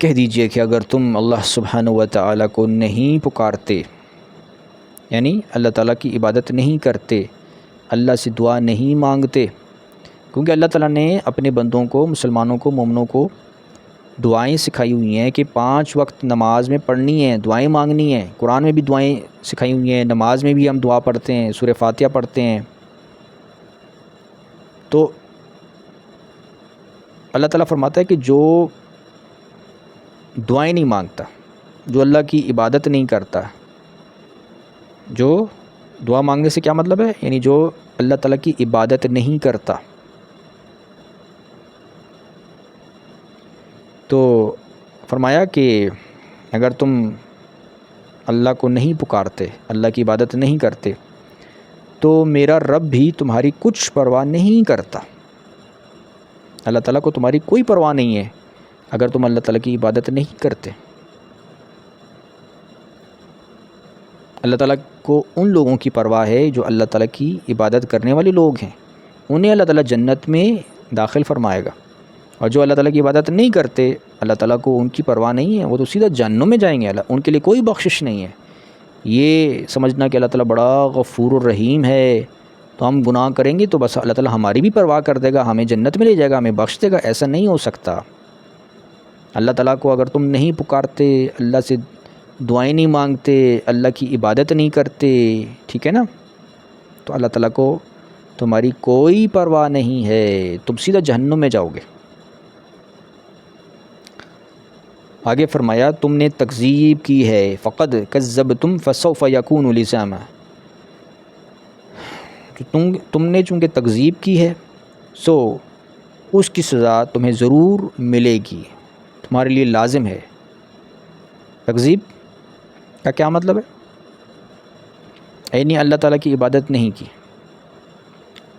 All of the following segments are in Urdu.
کہہ دیجئے کہ اگر تم اللہ سبحانہ و تعالیٰ کو نہیں پکارتے، یعنی اللہ تعالیٰ کی عبادت نہیں کرتے، اللہ سے دعا نہیں مانگتے، کیونکہ اللہ تعالیٰ نے اپنے بندوں کو، مسلمانوں کو، مومنوں کو دعائیں سکھائی ہوئی ہیں کہ 5 وقت نماز میں پڑھنی ہیں، دعائیں مانگنی ہیں۔ قرآن میں بھی دعائیں سکھائی ہوئی ہیں، نماز میں بھی ہم دعا پڑھتے ہیں، سورہ فاتحہ پڑھتے ہیں۔ تو اللہ تعالیٰ فرماتا ہے کہ جو دعائیں نہیں مانگتا، جو اللہ کی عبادت نہیں کرتا، جو دعا مانگنے سے کیا مطلب ہے، یعنی جو اللہ تعالیٰ کی عبادت نہیں کرتا، تو فرمایا کہ اگر تم اللہ کو نہیں پکارتے، اللہ کی عبادت نہیں کرتے، تو میرا رب بھی تمہاری کچھ پرواہ نہیں کرتا۔ اللہ تعالیٰ کو تمہاری کوئی پرواہ نہیں ہے اگر تم اللہ تعالیٰ کی عبادت نہیں کرتے۔ اللہ تعالیٰ کو ان لوگوں کی پرواہ ہے جو اللہ تعالیٰ کی عبادت کرنے والے لوگ ہیں، انہیں اللہ تعالیٰ جنت میں داخل فرمائے گا، اور جو اللہ تعالیٰ کی عبادت نہیں کرتے، اللہ تعالیٰ کو ان کی پرواہ نہیں ہے، وہ تو سیدھا جہنم میں جائیں گے، ان کے لیے کوئی بخشش نہیں ہے۔ یہ سمجھنا کہ اللہ تعالیٰ بڑا غفور الرحیم ہے، تو ہم گناہ کریں گے تو بس اللہ تعالیٰ ہماری بھی پرواہ کر دے گا، ہمیں جنت میں لے جائے گا، ہمیں بخش دے گا، ایسا نہیں ہو سکتا۔ اللہ تعالیٰ کو اگر تم نہیں پکارتے، اللہ سے دعائیں نہیں مانگتے، اللہ کی عبادت نہیں کرتے، ٹھیک ہے نا، تو اللہ تعالیٰ کو تمہاری کوئی پرواہ نہیں ہے، تم سیدھا جہنم میں جاؤ گے۔ آگے فرمایا تم نے تکذیب کی ہے، فقد کذبتم فسوف یکون لزاما، تم نے چونکہ تکذیب کی ہے سو اس کی سزا تمہیں ضرور ملے گی، تمہارے لیے لازم ہے۔ تکذیب کا کیا مطلب ہے؟ یعنی اللہ تعالیٰ کی عبادت نہیں کی۔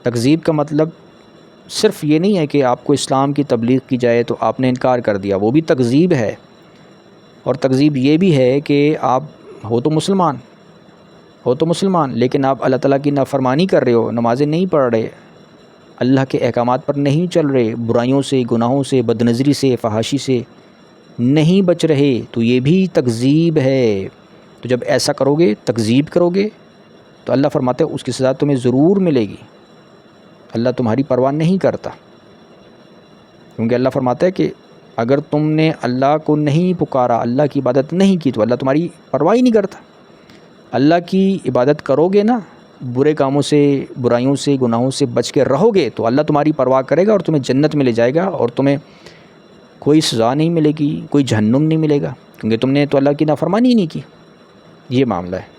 تکذیب کا مطلب صرف یہ نہیں ہے کہ آپ کو اسلام کی تبلیغ کی جائے تو آپ نے انکار کر دیا، وہ بھی تکذیب ہے۔ اور تکذیب یہ بھی ہے کہ آپ ہو تو مسلمان لیکن آپ اللہ تعالیٰ کی نافرمانی کر رہے ہو، نمازیں نہیں پڑھ رہے، اللہ کے احکامات پر نہیں چل رہے، برائیوں سے، گناہوں سے، بدنظری سے، فحاشی سے نہیں بچ رہے، تو یہ بھی تکذیب ہے۔ تو جب ایسا کرو گے، تکذیب کرو گے، تو اللہ فرماتے ہیں اس کی سزا تمہیں ضرور ملے گی۔ اللہ تمہاری پرواہ نہیں کرتا، کیونکہ اللہ فرماتا ہے کہ اگر تم نے اللہ کو نہیں پکارا، اللہ کی عبادت نہیں کی، تو اللہ تمہاری پرواہ ہی نہیں کرتا۔ اللہ کی عبادت کرو گے نا، برے کاموں سے، برائیوں سے، گناہوں سے بچ کے رہو گے، تو اللہ تمہاری پرواہ کرے گا اور تمہیں جنت میں لے جائے گا، اور تمہیں کوئی سزا نہیں ملے گی، کوئی جہنم نہیں ملے گا، کیونکہ تم نے تو اللہ کی نافرمانی ہی نہیں کی۔ یہ معاملہ ہے۔